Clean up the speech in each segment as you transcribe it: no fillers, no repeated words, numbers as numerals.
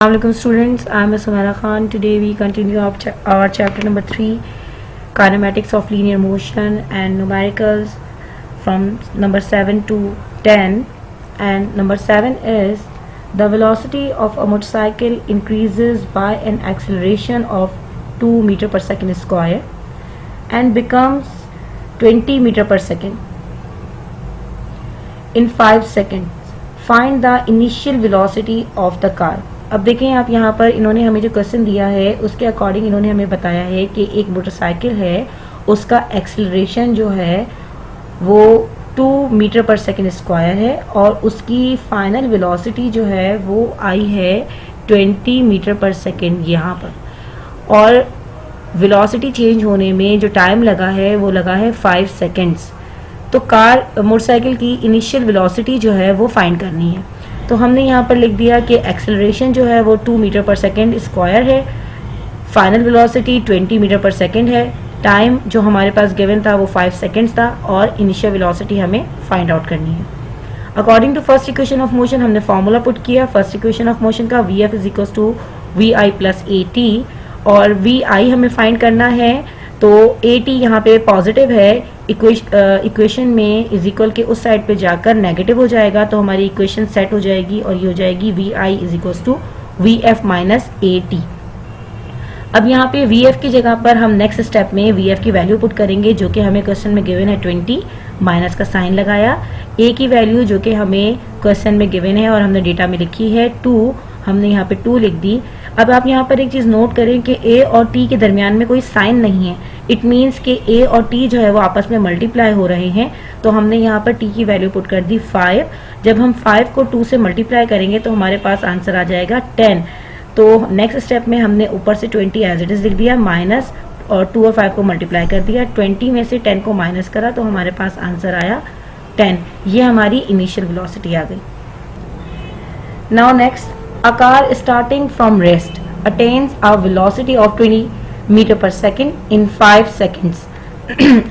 Assalamualaikum students, I am Sumaira Khan. Today we continue our chapter number 3, kinematics of linear motion and numericals from number 7 to 10. And number 7 is the velocity of a motorcycle increases by an acceleration of 2 meter per second square and becomes 20 meter per second in 5 seconds. Find the initial velocity of the car. अब देखें आप यहाँ पर इन्होंने हमें जो question दिया है उसके अकॉर्डिंग इन्होंने हमें बताया है कि एक मोटरसाइकिल है, उसका एक्सेलरेशन जो है वो 2 मीटर पर सेकेंड स्क्वायर है और उसकी फाइनल वेलोसिटी जो है वो आई है 20 मीटर पर सेकेंड यहाँ पर, और वेलोसिटी चेंज होने में जो टाइम लगा है वो लगा है 5 सेकेंड्स। तो मोटरसाइकिल की इनिशियल वेलोसिटी जो है वो फाइंड करनी है। तो हमने यहाँ पर लिख दिया कि एक्सेलरेशन जो है वो 2 मीटर पर सेकेंड स्क्वायर है, फाइनल वेलोसिटी 20 मीटर पर सेकेंड है, टाइम जो हमारे पास गिवन था वो 5 सेकेंड्स था और इनिशियल वेलोसिटी हमें फाइंड आउट करनी है। According to first equation of motion हमने फार्मूला पुट किया। फर्स्ट इक्वेशन ऑफ मोशन का Vf is equals to Vi plus AT, और Vi हमें फाइंड करना है तो AT यहाँ पे पॉजिटिव है, इक्वेशन में इज इक्वल के उस साइड पे जाकर नेगेटिव हो जाएगा तो हमारी इक्वेशन सेट हो जाएगी और ये हो जाएगी Vi is equals to Vf minus AT। अब यहाँ पे Vf की जगह पर हम नेक्स्ट स्टेप में Vf की वैल्यू पुट करेंगे जो कि हमें क्वेश्चन में गिवन है 20, माइनस का साइन लगाया। A की वैल्यू जो कि हमें क्वेश्चन में गिवन है और हमने डेटा में लिखी है 2, हमने यहाँ पे 2 लिख दी। अब आप यहाँ पर एक चीज़ नोट करें कि A और T के दरमियान में कोई साइन नहीं है। इट मीन्स कि A और T जो है वो आपस में मल्टीप्लाई हो रहे हैं, तो हमने यहाँ पर T की वैल्यू पुट कर दी 5। जब हम 5 को 2 से मल्टीप्लाई करेंगे तो हमारे पास आंसर आ जाएगा 10। तो नेक्स्ट स्टेप में हमने ऊपर से 20 एज इट इज लिख दिया, माइनस और 2 और 5 को मल्टीप्लाई कर दिया, 20 में से 10 को माइनस करा तो हमारे पास आंसर आया 10। ये हमारी इनिशियल वेलोसिटी आ गई। Now next, a car starting from rest attains a velocity of 20 metre पर सेकेंड इन 5 सेकेंड्स।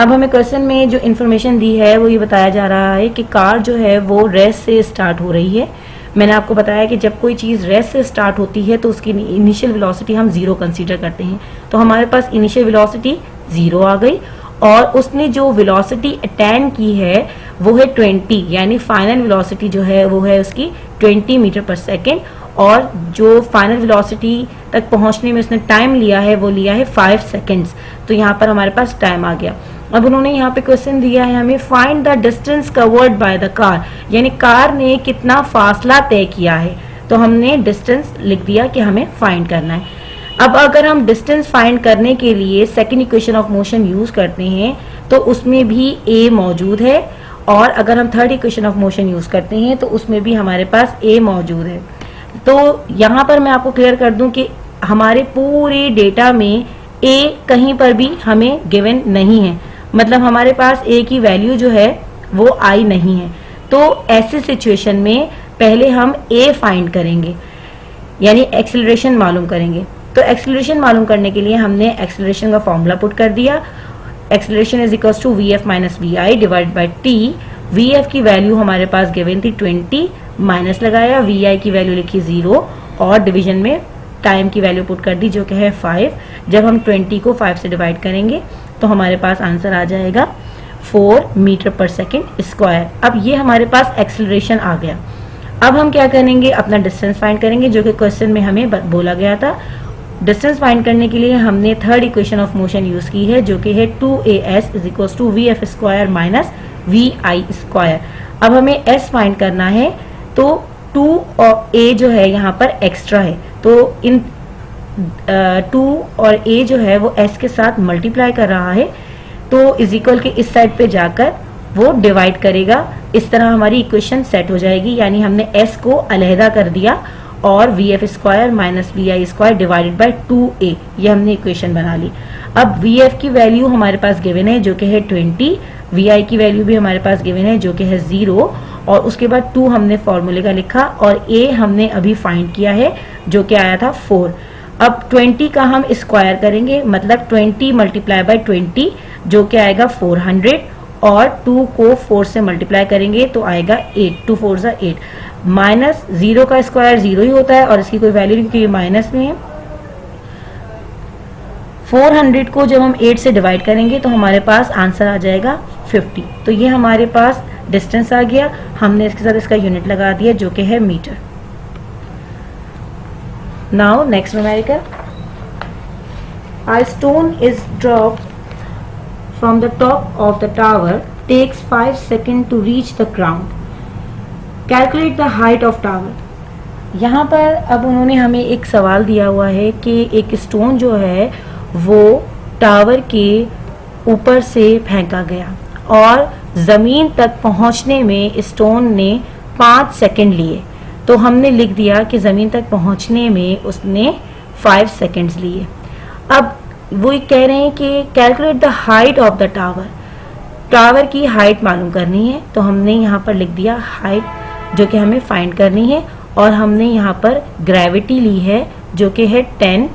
अब हमें क्वेश्चन में जो इन्फॉर्मेशन दी है वो ये बताया जा रहा है कि कार जो है वो रेस्ट से स्टार्ट हो रही है। मैंने आपको बताया कि जब कोई चीज़ रेस्ट से स्टार्ट होती है तो उसकी इनिशियल वेलोसिटी हम 0 कंसीडर करते हैं। तो हमारे पास इनिशियल वेलोसिटी 0 आ गई और उसने जो वेलोसिटी अटेन की है वो है 20, यानी फाइनल वेलोसिटी जो है वो है उसकी 20 मीटर पर सेकेंड, और जो फाइनल वेलोसिटी तक पहुंचने में उसने टाइम लिया है वो लिया है 5 सेकेंड्स। तो यहाँ पर हमारे पास टाइम आ गया। अब उन्होंने यहाँ पे क्वेश्चन दिया है हमें find the distance covered by the car, यानी कार ने कितना फासला तय किया है। तो हमने डिस्टेंस लिख दिया कि हमें फाइंड करना है। अब अगर हम डिस्टेंस फाइंड करने के लिए second equation of motion use करते हैं तो उसमें भी A मौजूद है, और अगर हम third equation of motion use करते हैं तो उसमें भी हमारे पास A मौजूद है। तो यहाँ पर मैं आपको क्लियर कर दूं कि हमारे पूरे डेटा में A कहीं पर भी हमें गिवन नहीं है, मतलब हमारे पास A की वैल्यू जो है वो आई नहीं है। तो ऐसे सिचुएशन में पहले हम A फाइंड करेंगे, यानी एक्सेलरेशन मालूम करेंगे। तो एक्सेलरेशन मालूम करने के लिए हमने एक्सेलरेशन का फॉर्मूला पुट कर दिया। Acceleration is equals to Vf minus Vi divide by T। Vf की वैल्यू हमारे पास गिवन थी 20, माइनस लगाया, Vi की वैल्यू लिखी 0 और डिवीजन में टाइम की वैल्यू पुट कर दी जो कि है 5। जब हम 20 को 5 से डिवाइड करेंगे तो हमारे पास आंसर आ जाएगा 4 मीटर पर सेकेंड स्क्वायर। अब ये हमारे पास एक्सेलरेशन आ गया। अब हम क्या करेंगे, अपना डिस्टेंस फाइंड करेंगे जो कि क्वेश्चन में हमें बोला गया था। डिस्टेंस फाइंड करने के लिए हमने third equation of motion use की है जो कि है 2as is equals to Vf square minus Vi square. अब हमें S फाइंड करना है, तो 2 और A जो है यहाँ पर एक्स्ट्रा है, तो इन 2 और A जो है वो S के साथ मल्टीप्लाई कर रहा है, तो इज इक्वल के इस साइड पे जाकर वो डिवाइड करेगा। इस तरह हमारी इक्वेशन सेट हो जाएगी, यानी हमने S को अलहदा कर दिया और Vf square minus Vi square divided by 2A, ये हमने इक्वेशन बना ली। अब Vf की वैल्यू हमारे पास गिवन है जो कि है 20, Vi की वैल्यू भी हमारे पास गिवन है जो कि है 0, और उसके बाद 2 हमने फॉर्मूले का लिखा और A हमने अभी फाइंड किया है जो कि आया था 4। अब 20 का हम स्क्वायर करेंगे, मतलब 20 मल्टीप्लाई बाई 20 जो कि आएगा 400, और 2 को 4 से मल्टीप्लाई करेंगे तो आएगा 8, 2 4 8। माइनस 0 का स्क्वायर 0 ही होता है और इसकी कोई वैल्यू नहीं क्योंकि ये माइनस में है। 400 को जब हम 8 से डिवाइड करेंगे तो हमारे पास आंसर आ जाएगा 50। तो ये हमारे पास डिस्टेंस आ गया, हमने इसके साथ इसका यूनिट लगा दिया जो कि है metre. Now next numerical, a stone is dropped from the top of the tower, takes 5 seconds to reach the ground, calculate the height of tower। यहाँ पर अब उन्होंने हमें एक सवाल दिया हुआ है कि एक स्टोन जो है वो टावर के ऊपर से फेंका गया और ज़मीन तक पहुँचने में स्टोन ने 5 सेकंड लिए। तो हमने लिख दिया कि ज़मीन तक पहुँचने में उसने 5 सेकंड्स लिए। अब वो कह रहे हैं कि calculate the height of the tower, tower की हाइट मालूम करनी है। तो हमने यहाँ पर लिख दिया हाइट जो कि हमें फाइंड करनी है और हमने यहाँ पर ग्रेविटी ली है जो कि है 10,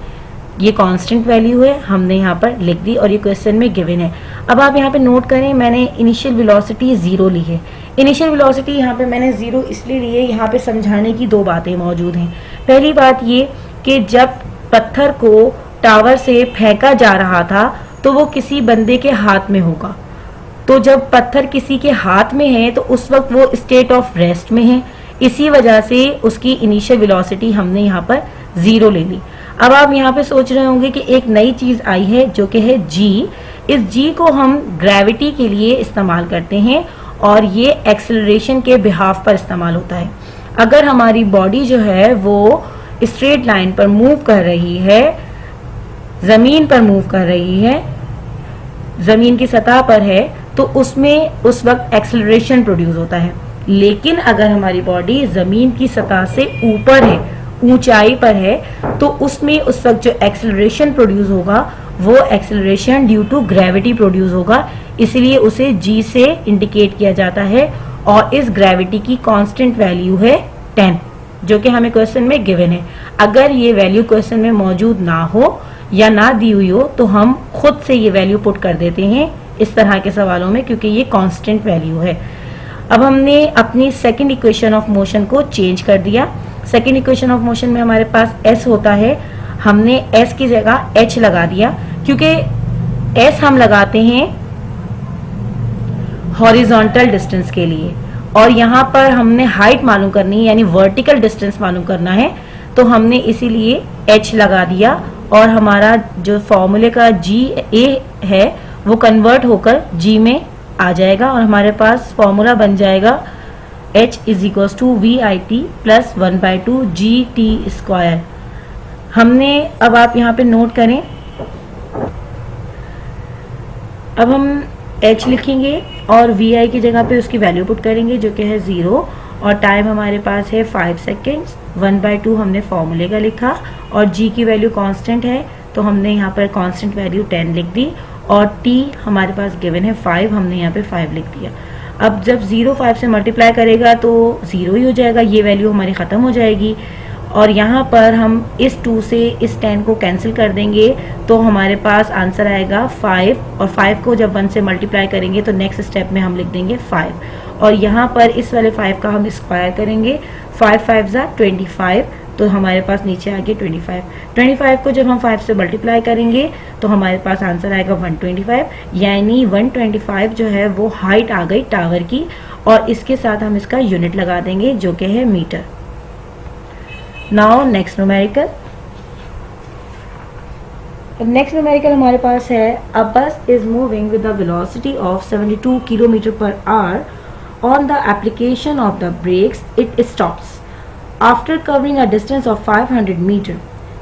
ये कांस्टेंट वैल्यू है, हमने यहाँ पर लिख दी और ये क्वेश्चन में गिवन है। अब आप यहाँ पे नोट करें, मैंने इनिशियल वेलोसिटी 0 ली है। इनिशियल वेलोसिटी यहाँ पे मैंने 0 इसलिए ली है, यहाँ पे समझाने की 2 बातें मौजूद हैं। पहली बात ये कि जब पत्थर को टावर से फेंका जा रहा था तो वो किसी बंदे के हाथ में होगा, तो जब पत्थर किसी के हाथ में है तो उस वक्त वो स्टेट ऑफ रेस्ट में है, इसी वजह से उसकी इनिशियल वेलोसिटी हमने यहाँ पर 0 ले ली। अब आप यहाँ पे सोच रहे होंगे कि एक नई चीज आई है जो कि है g। इस g को हम ग्रेविटी के लिए इस्तेमाल करते हैं और ये एक्सेलरेशन के बिहाफ पर इस्तेमाल होता है। अगर हमारी बॉडी जो है वो स्ट्रेट लाइन पर मूव कर रही है, जमीन पर मूव कर रही है, जमीन की सतह पर है, तो उसमें उस वक्त एक्सेलरेशन प्रोड्यूस होता है। लेकिन अगर हमारी बॉडी जमीन की सतह से ऊपर है, ऊंचाई पर है, तो उसमें उस वक्त जो एक्सेलरेशन प्रोड्यूस होगा वो acceleration due to gravity produce होगा, इसलिए उसे जी से इंडिकेट किया जाता है। और इस ग्रेविटी की कांस्टेंट वैल्यू है 10 जो कि हमें क्वेश्चन में गिवन है। अगर ये वैल्यू क्वेश्चन में मौजूद ना हो या ना दी हुई हो तो हम खुद से ये वैल्यू पुट कर देते हैं इस तरह के सवालों में, क्योंकि ये कांस्टेंट वैल्यू है। अब हमने अपनी सेकंड इक्वेशन ऑफ मोशन को चेंज कर दिया। सेकंड इक्वेशन ऑफ मोशन में हमारे पास s होता है, हमने s की जगह h लगा दिया, क्योंकि s हम लगाते हैं हॉरिजॉन्टल डिस्टेंस के लिए और यहाँ पर हमने हाइट मालूम करनी है यानी वर्टिकल डिस्टेंस मालूम करना है, तो हमने इसीलिए h लगा दिया और हमारा जो फॉर्मूले का GA है वो कन्वर्ट होकर G में आ जाएगा और हमारे पास फॉर्मूला बन जाएगा H = VIT + 1/2 GT²। हमने अब आप यहाँ पे नोट करें, अब हम H लिखेंगे और VI की जगह पे उसकी वैल्यू पुट करेंगे जो कि है 0 और टाइम हमारे पास है 5 सेकेंड्स। 1/2 हमने फॉर्मूले का लिखा और G की वैल्यू कांस्टेंट है तो हमने यहाँ पर कांस्टेंट वैल्यू 10 लिख दी और T हमारे पास गिवन है 5, हमने यहाँ पे 5 लिख दिया। अब जब 0 5 से मल्टीप्लाई करेगा तो 0 ही हो जाएगा, ये वैल्यू हमारी ख़त्म हो जाएगी और यहाँ पर हम इस 2 से इस 10 को कैंसिल कर देंगे तो हमारे पास आंसर आएगा 5 और 5 को जब 1 से मल्टीप्लाई करेंगे तो नेक्स्ट स्टेप में हम लिख देंगे 5 और यहाँ पर इस वाले 5 का हम स्क्वायर करेंगे। 5 5 = 25 तो हमारे पास नीचे आ गया 25 को जब हम 5 से मल्टीप्लाई करेंगे तो हमारे पास आंसर आएगा 125, यानी 125 जो है वो हाइट आ गई टावर की और इसके साथ हम इसका यूनिट लगा देंगे जो कि है metre. Now next numerical, next numerical हमारे पास है a bus is moving with the velocity of 72 km/h on the application of the brakes it stops after covering a distance of 500 meter.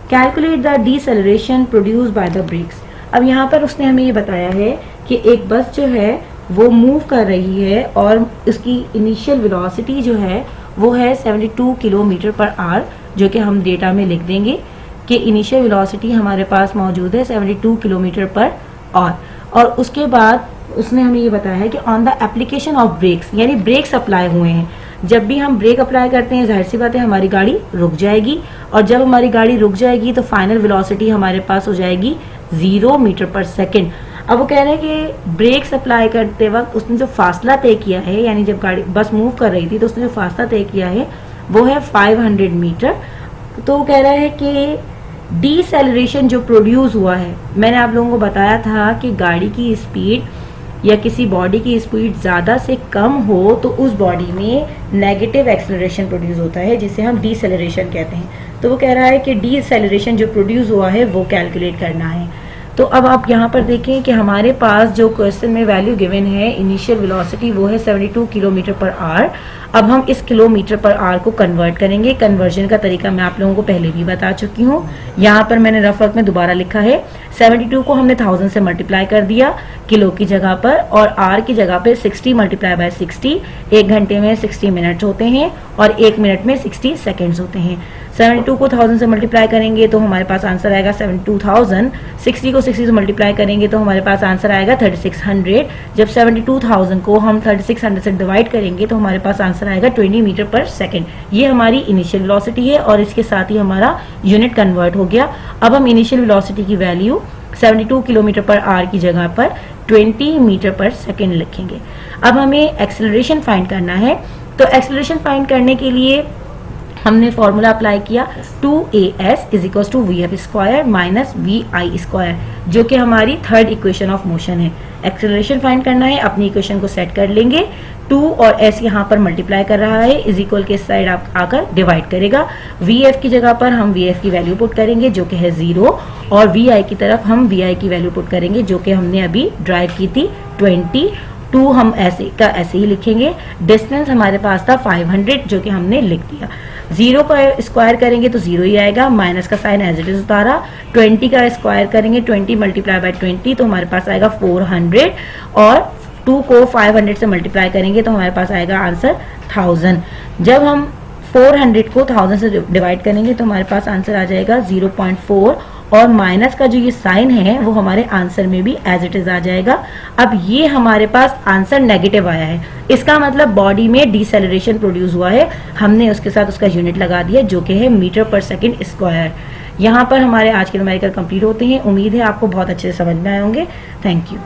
Calculate the deceleration produced by the brakes. अब यहाँ पर उसने हमें ये बताया है कि एक बस जो है वो मूव कर रही है और उसकी इनिशियल वेलोसिटी जो है वो है 72 km/h जो कि हम डेटा में लिख देंगे कि इनिशियल वेलोसिटी हमारे पास मौजूद है 72 km/h और उसके बाद उसने हमें ये बताया है कि on the application of brakes यानी ब्रेक्स अप्लाई हुए हैं। जब भी हम ब्रेक अप्लाई करते हैं जाहिर सी बात है हमारी गाड़ी रुक जाएगी और जब हमारी गाड़ी रुक जाएगी तो फाइनल वेलोसिटी हमारे पास हो जाएगी 0 मीटर/सेकंड। अब वो कह रहे हैं कि ब्रेक्स अप्लाई करते वक्त उसने जो फासला तय किया है यानी जब गाड़ी बस मूव कर रही थी तो उसने जो फासला तय किया है वो है 500 मीटर। तो कह रहा है कि डीसेलरेशन जो प्रोड्यूस हुआ है, मैंने आप लोगों को बताया था कि गाड़ी की स्पीड या किसी बॉडी की स्पीड ज़्यादा से कम हो तो उस बॉडी में नेगेटिव एक्सेलरेशन प्रोड्यूस होता है, जिसे हम डीसेलरेशन कहते हैं। तो वो कह रहा है कि डीसेलरेशन जो प्रोड्यूस हुआ है वो कैलकुलेट करना है। तो अब आप यहाँ पर देखें कि हमारे पास जो क्वेश्चन में वैल्यू गिवन है इनिशियल वेलोसिटी वो है 72 किलोमीटर पर आवर। अब हम इस किलोमीटर पर आवर को कन्वर्ट करेंगे। कन्वर्जन का तरीका मैं आप लोगों को पहले भी बता चुकी हूँ। यहाँ पर मैंने रफ वर्क में दोबारा लिखा है, 72 को हमने 1000 से मल्टीप्लाई कर दिया किलो की जगह पर, और आर की जगह पे 60 मल्टीप्लाई बाय 60। 1 घंटे में 60 मिनट होते हैं और 1 मिनट में 60 सेकेंड्स होते हैं। 72 को 1000 से मल्टीप्लाई करेंगे तो हमारे पास आंसर आएगा 72,000। 60 को 60 से मल्टीप्लाई करेंगे तो हमारे पास आंसर आएगा 3600। जब 72,000 को हम 3600 से डिवाइड करेंगे तो हमारे पास आंसर आएगा 20 मीटर पर सेकेंड। ये हमारी इनिशियल वेलोसिटी है और इसके साथ ही हमारा यूनिट कन्वर्ट हो गया। अब हम इनिशियल वेलोसिटी की वैल्यू 72 किलोमीटर पर आवर की जगह पर 20 मीटर पर सेकेंड लिखेंगे। अब हमें एक्सेलरेशन फाइंड करना है। तो एक्सेलरेशन फाइंड करने के लिए हमने फॉर्मूला अप्लाई किया 2as is equal to V F square minus V I square, जो कि हमारी थर्ड इक्वेशन ऑफ मोशन है। एक्सेलरेशन फाइंड करना है, अपनी इक्वेशन को सेट कर लेंगे। 2 और s यहाँ पर मल्टीप्लाई कर रहा है, इज इक्वल के साइड आप आकर डिवाइड करेगा। वी एफ की जगह पर हम वी एफ की वैल्यू पुट करेंगे जो कि है 0, और वी आई की तरफ हम वी आई की वैल्यू पुट करेंगे जो कि हमने अभी ड्राइव की थी 20। 2 हम ऐसे का ऐसे ही लिखेंगे। डिस्टेंस हमारे पास था 500 जो कि हमने लिख दिया। 0 का स्क्वायर करेंगे तो 0 ही आएगा, माइनस का साइन एज इट इज उतारा। 20 का स्क्वायर करेंगे 20 मल्टीप्लाई बाय 20 तो हमारे पास आएगा 400, और 2 को 500 से मल्टीप्लाई करेंगे तो हमारे पास आएगा आंसर 1000। जब हम 400 को 1000 से डिवाइड करेंगे तो हमारे पास आंसर आ जाएगा 0.4, और माइनस का जो ये साइन है वो हमारे आंसर में भी एज इट इज आ जाएगा। अब ये हमारे पास आंसर नेगेटिव आया है, इसका मतलब बॉडी में डिसेलरेशन प्रोड्यूस हुआ है। हमने उसके साथ उसका यूनिट लगा दिया जो कि है मीटर पर सेकेंड स्क्वायर। यहाँ पर हमारे आज के न्यूमेरिकल कंप्लीट होते हैं। उम्मीद है आपको बहुत अच्छे से समझ में आए होंगे। Thank you.